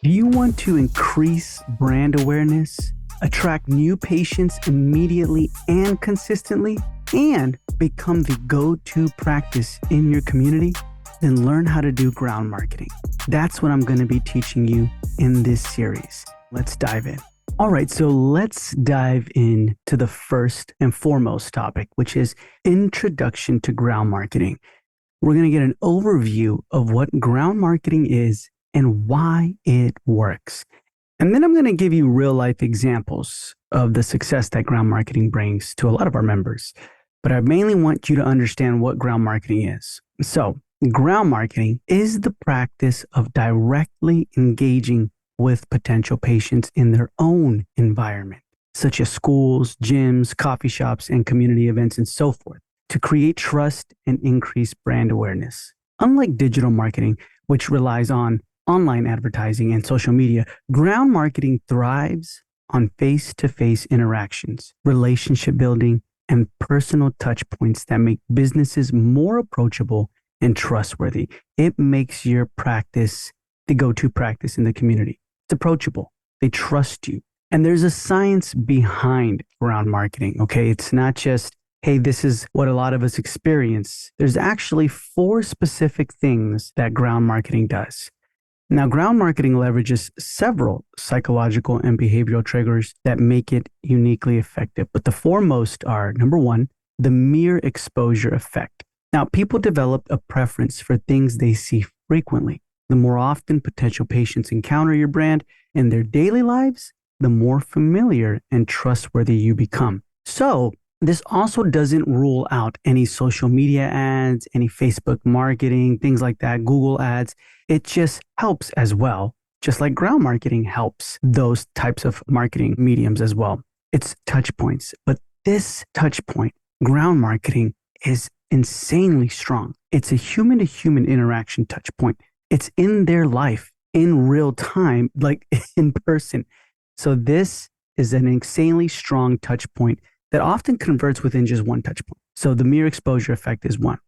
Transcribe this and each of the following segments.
Do you want to increase brand awareness, attract new patients immediately and consistently, and become the go-to practice in your community? Then learn how to do ground marketing. That's what I'm going to be teaching you in this series. Let's dive in. All right, so let's dive into the first and foremost topic, which is introduction to ground marketing. We're going to get an overview of what ground marketing is and why it works. And then I'm going to give you real life examples of the success that ground marketing brings to a lot of our members. But I mainly want you to understand what ground marketing is. So, ground marketing is the practice of directly engaging with potential patients in their own environment, such as schools, gyms, coffee shops, and community events, and so forth, to create trust and increase brand awareness. Unlike digital marketing, which relies on online advertising and social media, ground marketing thrives on face-to-face interactions, relationship building, and personal touch points that make businesses more approachable and trustworthy. It makes your practice the go-to practice in the community. It's approachable. They trust you. And there's a science behind ground marketing, okay? It's not just, hey, this is what a lot of us experience. There's actually 4 specific things that ground marketing does. Now, ground marketing leverages several psychological and behavioral triggers that make it uniquely effective. But the foremost are, number 1, the mere exposure effect. Now, people develop a preference for things they see frequently. The more often potential patients encounter your brand in their daily lives, the more familiar and trustworthy you become. So, this also doesn't rule out any social media ads, any Facebook marketing, things like that, Google ads. It just helps as well, just like ground marketing helps those types of marketing mediums as well. It's touch points. But this touch point, ground marketing, is insanely strong. It's a human-to-human interaction touch point. It's in their life, in real time, like in person. So this is an insanely strong touch point that often converts within just one touch point. So the mere exposure effect is 1.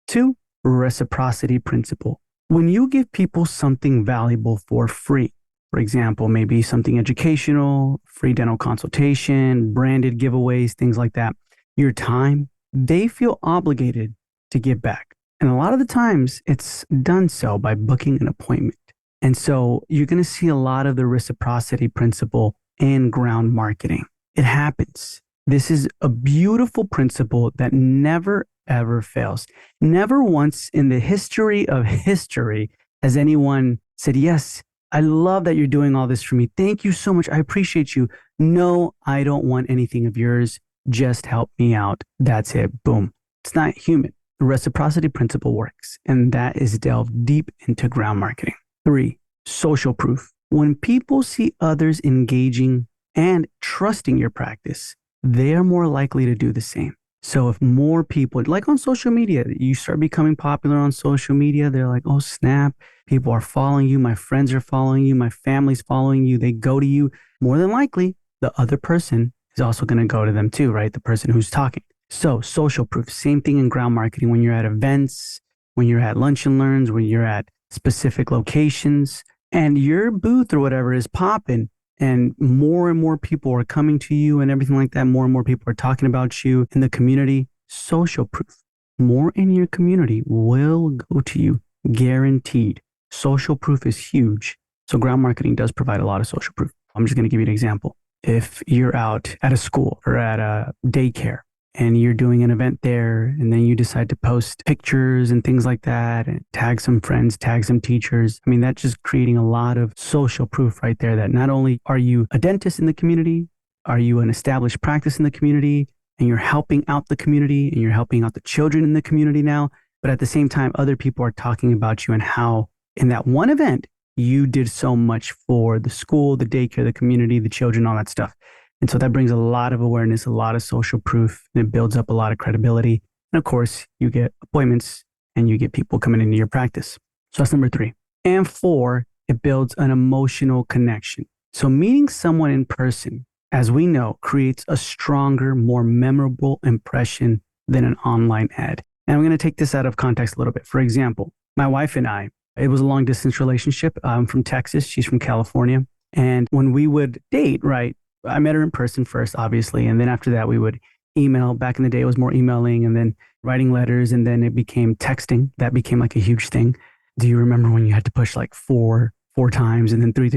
2, reciprocity principle. When you give people something valuable for free, for example, maybe something educational, free dental consultation, branded giveaways, things like that, your time, they feel obligated to give back. And a lot of the times it's done so by booking an appointment. And so you're going to see a lot of the reciprocity principle in ground marketing. It happens. This is a beautiful principle that never, ever fails. Never once in the history of history has anyone said, yes, I love that you're doing all this for me. Thank you so much. I appreciate you. No, I don't want anything of yours. Just help me out. That's it. Boom. It's not human. The reciprocity principle works, and that is delved deep into ground marketing. 3, social proof. When people see others engaging and trusting your practice, they are more likely to do the same. So if more people, like on social media, you start becoming popular on social media, they're like, oh, snap, people are following you. My friends are following you. My family's following you. They go to you. More than likely, the other person is also going to go to them too, right? The person who's talking. So social proof, same thing in ground marketing. When you're at events, when you're at lunch and learns, when you're at specific locations, and your booth or whatever is popping, and more people are coming to you and everything like that. More and more people are talking about you in the community. Social proof. More in your community will go to you, guaranteed. Social proof is huge. So ground marketing does provide a lot of social proof. I'm just going to give you an example. If you're out at a school or at a daycare and you're doing an event there, and then you decide to post pictures and things like that and tag some friends, tag some teachers. I mean, that's just creating a lot of social proof right there that not only are you a dentist in the community, are you an established practice in the community, and you're helping out the community and you're helping out the children in the community now, but at the same time, other people are talking about you and how in that one event, you did so much for the school, the daycare, the community, the children, all that stuff. And so that brings a lot of awareness, a lot of social proof, and it builds up a lot of credibility. And of course, you get appointments and you get people coming into your practice. So that's number 3. And 4, it builds an emotional connection. So meeting someone in person, as we know, creates a stronger, more memorable impression than an online ad. And I'm going to take this out of context a little bit. For example, my wife and I, It was a long distance relationship. I'm from Texas. She's from California. And when we would date, right, I met her in person first, obviously. And then after that, we would email. Back in the day, it was more emailing and then writing letters. And then it became texting. That became like a huge thing. Do you remember when you had to push like four times and then three,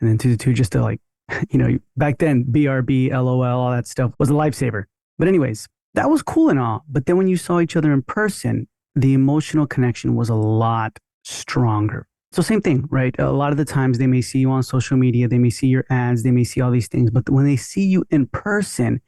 and then two, just to like, back then, BRB, LOL, all that stuff was a lifesaver. But, anyways, that was cool and all. But then when you saw each other in person, the emotional connection was a lot stronger. So same thing, right? A lot of the times they may see you on social media, they may see your ads, they may see all these things, but when they see you in person,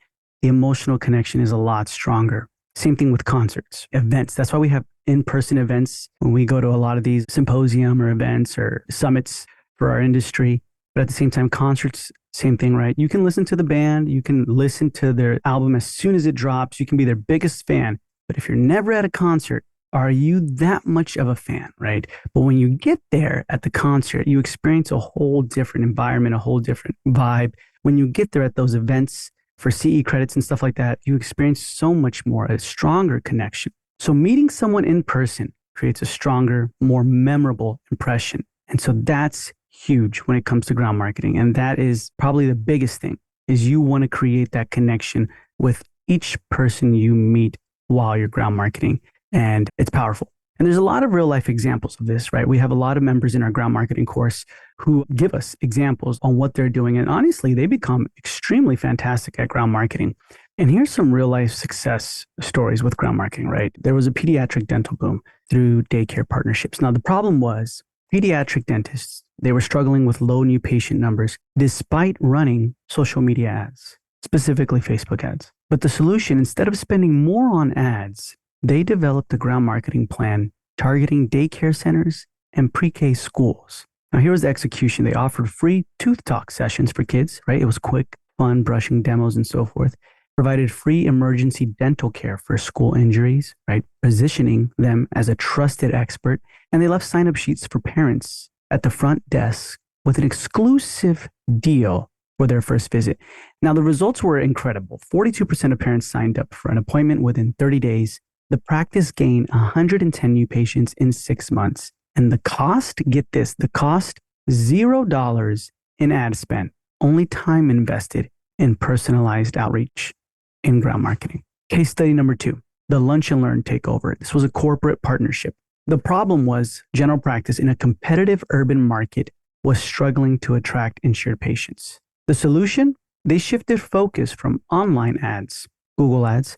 the emotional connection is a lot stronger. Same thing with concerts, events. That's why we have in-person events when we go to a lot of these symposium or events or summits for our industry. But at the same time, concerts, same thing, right? You can listen to the band, you can listen to their album as soon as it drops, you can be their biggest fan. But if you're never at a concert, are you that much of a fan, right? But when you get there at the concert, you experience a whole different environment, a whole different vibe. When you get there at those events for CE credits and stuff like that, you experience so much more, a stronger connection. So meeting someone in person creates a stronger, more memorable impression. And so that's huge when it comes to ground marketing. And that is probably the biggest thing is you want to create that connection with each person you meet while you're ground marketing. And it's powerful. And there's a lot of real life examples of this, right? We have a lot of members in our ground marketing course who give us examples on what they're doing. And honestly, they become extremely fantastic at ground marketing. And here's some real life success stories with ground marketing, right? There was a pediatric dental boom through daycare partnerships. Now, the problem was pediatric dentists, they were struggling with low new patient numbers despite running social media ads, specifically Facebook ads. But the solution, instead of spending more on ads, they developed a ground marketing plan targeting daycare centers and pre-K schools. Now, here was the execution. They offered free tooth talk sessions for kids, right? It was quick, fun, brushing demos and so forth. Provided free emergency dental care for school injuries, right? Positioning them as a trusted expert. And they left sign-up sheets for parents at the front desk with an exclusive deal for their first visit. Now, the results were incredible. 42% of parents signed up for an appointment within 30 days. The practice gained 110 new patients in 6 months. And the cost, get this, the cost, $0 in ad spend, only time invested in personalized outreach in ground marketing. Case study number 2, the Lunch and Learn takeover. This was a corporate partnership. The problem was general practice in a competitive urban market was struggling to attract insured patients. The solution? They shifted focus from online ads, Google ads,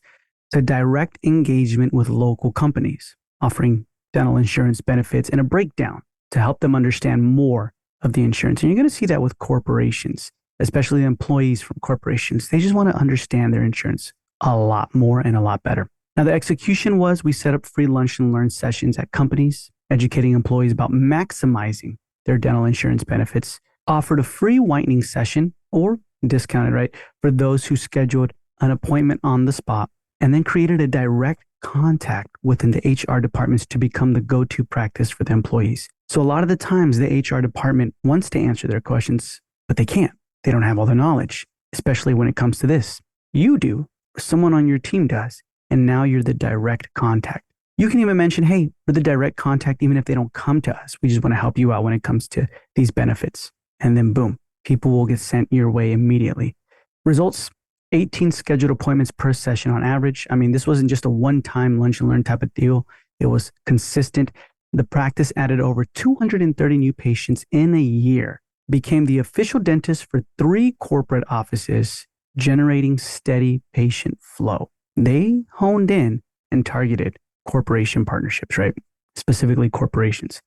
to direct engagement with local companies, offering dental insurance benefits and a breakdown to help them understand more of the insurance. And you're going to see that with corporations, especially the employees from corporations. They just want to understand their insurance a lot more and a lot better. Now, the execution was we set up free lunch and learn sessions at companies, educating employees about maximizing their dental insurance benefits, offered a free whitening session or discounted, right, for those who scheduled an appointment on the spot, and then created a direct contact within the HR departments to become the go-to practice for the employees. So a lot of the times the HR department wants to answer their questions, but they can't. They don't have all the knowledge, especially when it comes to this. You do, or someone on your team does, and now you're the direct contact. You can even mention, hey, we're the direct contact even if they don't come to us. We just want to help you out when it comes to these benefits. And then boom, people will get sent your way immediately. Results, 18 scheduled appointments per session on average. I mean, this wasn't just a one-time lunch and learn type of deal. It was consistent. The practice added over 230 new patients in a year, became the official dentist for 3 corporate offices, generating steady patient flow. They honed in and targeted corporation partnerships, right? Specifically corporations.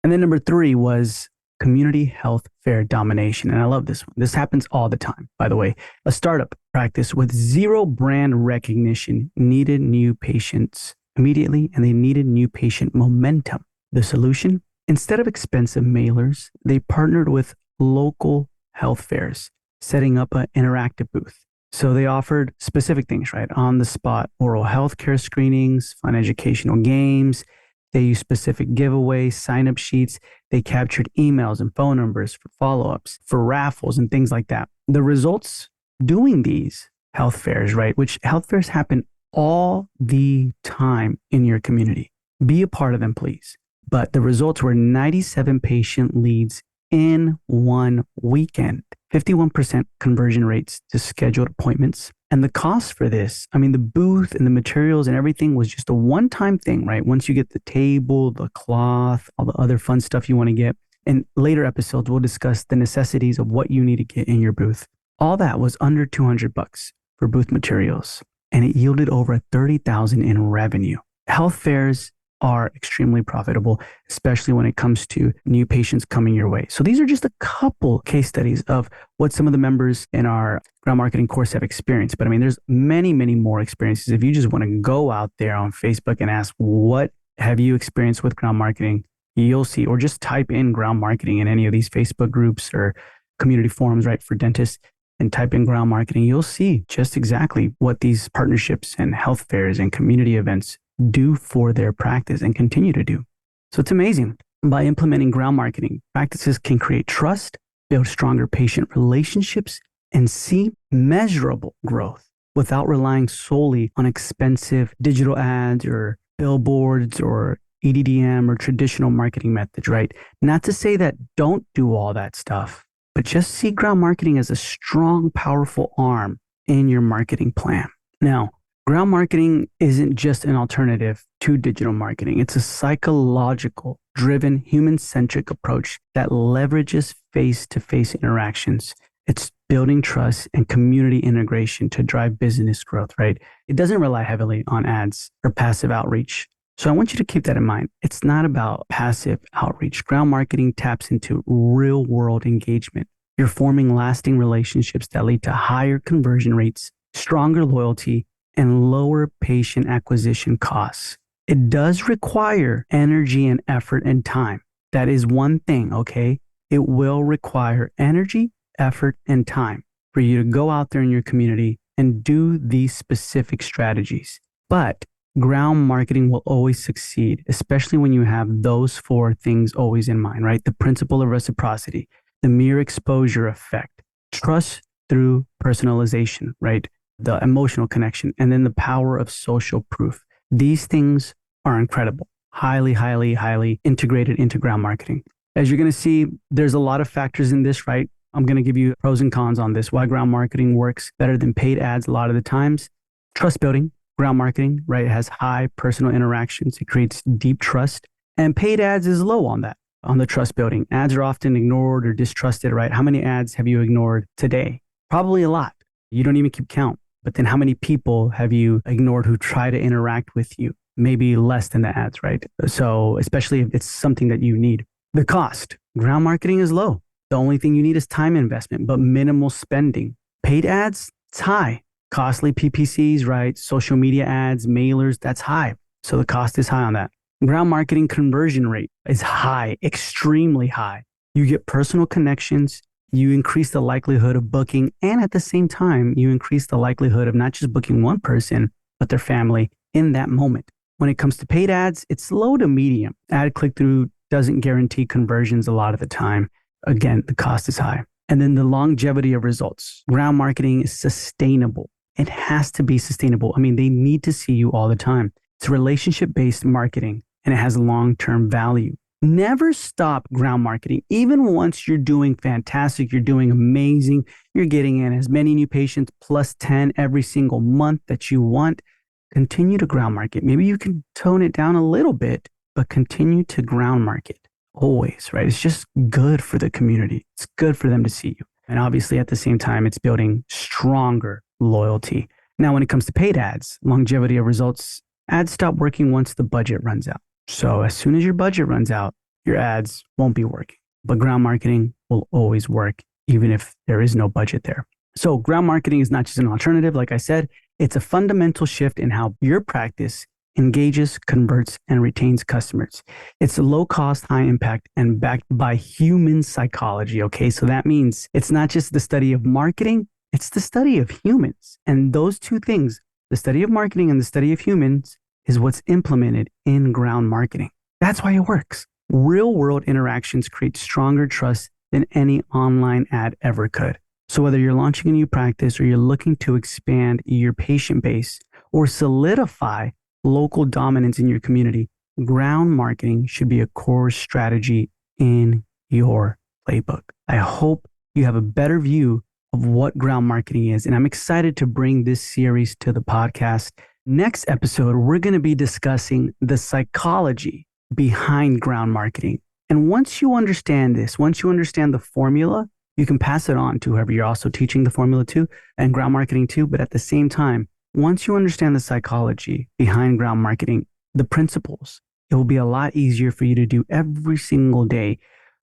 And then number 3 was community health fair domination. And I love this one. This happens all the time, by the way. A startup practice with 0 brand recognition needed new patients immediately, and they needed new patient momentum. The solution? Instead of expensive mailers, they partnered with local health fairs, setting up an interactive booth. So they offered specific things, right? On the spot, oral health care screenings, fun educational games. They used specific giveaways, sign-up sheets. They captured emails and phone numbers for follow-ups, for raffles and things like that. The results doing these health fairs, right? Which health fairs happen all the time in your community. Be a part of them, please. but the results were 97 patient leads in one weekend, 51% conversion rates to scheduled appointments. And the cost for this, I mean, the booth and the materials and everything was just a one-time thing, right? Once you get the table, the cloth, all the other fun stuff you want to get. In later episodes, we'll discuss the necessities of what you need to get in your booth. All that was under $200 for booth materials, and it yielded over 30,000 in revenue. Health fairs are extremely profitable, especially when it comes to new patients coming your way. So these are just a couple case studies of what some of the members in our ground marketing course have experienced. But I mean, there's many, many more experiences. If you just want to go out there on Facebook and ask, what have you experienced with ground marketing? You'll see, or just type in ground marketing in any of these Facebook groups or community forums, right, for dentists, and type in ground marketing. You'll see just exactly what these partnerships and health fairs and community events do for their practice and continue to do. So it's amazing. By implementing ground marketing, practices can create trust, build stronger patient relationships, and see measurable growth without relying solely on expensive digital ads or billboards or EDDM or traditional marketing methods, right? Not to say that don't do all that stuff, but just see ground marketing as a strong, powerful arm in your marketing plan. Now, ground marketing isn't just an alternative to digital marketing. It's a psychological driven, human-centric approach that leverages face-to-face interactions. It's building trust and community integration to drive business growth, right? It doesn't rely heavily on ads or passive outreach. So I want you to keep that in mind. It's not about passive outreach. Ground marketing taps into real-world engagement. You're forming lasting relationships that lead to higher conversion rates, stronger loyalty, and lower patient acquisition costs. It does require energy and effort and time. That is one thing, okay? It will require energy, effort, and time for you to go out there in your community and do these specific strategies. But ground marketing will always succeed, especially when you have those four things always in mind, right? The principle of reciprocity, the mere exposure effect, trust through personalization, right? The emotional connection, and then the power of social proof. These things are incredible, highly, highly, highly integrated into ground marketing. As you're going to see, there's a lot of factors in this, right? I'm going to give you pros and cons on this, why ground marketing works better than paid ads a lot of the times. Trust building, ground marketing, right? It has high personal interactions. It creates deep trust. And paid ads is low on that, on the trust building. Ads are often ignored or distrusted, right? How many ads have you ignored today? Probably a lot. You don't even keep count. But then how many people have you ignored who try to interact with you? Maybe less than the ads, right? So especially if it's something that you need. The cost, ground marketing is low. The only thing you need is time investment, but minimal spending. Paid ads, it's high. Costly PPCs, right? Social media ads, mailers, that's high. So the cost is high on that. Ground marketing conversion rate is high, extremely high. You get personal connections. You increase the likelihood of booking, and at the same time, you increase the likelihood of not just booking one person, but their family in that moment. When it comes to paid ads, it's low to medium. Ad click-through doesn't guarantee conversions a lot of the time. Again, the cost is high. And then the longevity of results. Ground marketing is sustainable. It has to be sustainable. I mean, they need to see you all the time. It's relationship-based marketing, and it has long-term value. Never stop ground marketing. Even once you're doing fantastic, you're doing amazing, you're getting in as many new patients plus 10 every single month that you want, continue to ground market. Maybe you can tone it down a little bit, but continue to ground market always, right? It's just good for the community. It's good for them to see you. And obviously at the same time, it's building stronger loyalty. Now, when it comes to paid ads, longevity of results, ads stop working once the budget runs out. So as soon as your budget runs out, your ads won't be working. But ground marketing will always work, even if there is no budget there. So ground marketing is not just an alternative, like I said, it's a fundamental shift in how your practice engages, converts, and retains customers. It's a low cost, high impact, and backed by human psychology, okay? So that means it's not just the study of marketing, it's the study of humans. And those two things, the study of marketing and the study of humans, is what's implemented in ground marketing. That's why it works. Real world interactions create stronger trust than any online ad ever could. So whether you're launching a new practice or you're looking to expand your patient base or solidify local dominance in your community, ground marketing should be a core strategy in your playbook. I hope you have a better view of what ground marketing is, and I'm excited to bring this series to the podcast. Next episode, we're going to be discussing the psychology behind ground marketing. And once you understand this, once you understand the formula, you can pass it on to whoever you're also teaching the formula to and ground marketing to. But at the same time, once you understand the psychology behind ground marketing, the principles, it will be a lot easier for you to do every single day,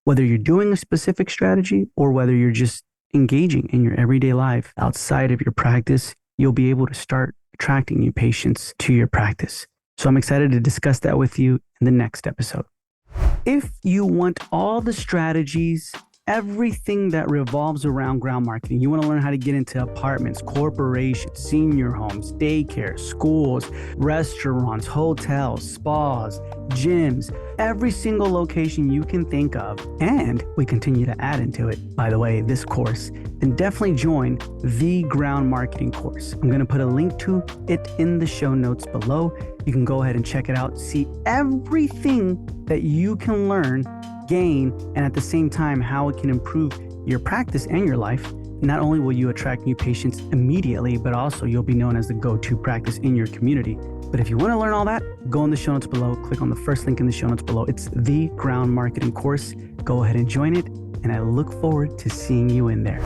whether you're doing a specific strategy or whether you're just engaging in your everyday life outside of your practice. You'll be able to start attracting new patients to your practice. So I'm excited to discuss that with you in the next episode. If you want all the strategies, everything that revolves around ground marketing, you want to learn how to get into apartments, corporations, senior homes, daycare, schools, restaurants, hotels, spas, gyms, every single location you can think of, and we continue to add into it, by the way, this course, then definitely join the ground marketing course. I'm going to put a link to it in the show notes below. You can go ahead and check it out, see everything that you can learn, gain, and at the same time, how it can improve your practice and your life. Not only will you attract new patients immediately, but also you'll be known as the go-to practice in your community. But if you want to learn all that, go in the show notes below, click on the first link in the show notes below. It's the ground marketing course. Go ahead and join it, and I look forward to seeing you in there.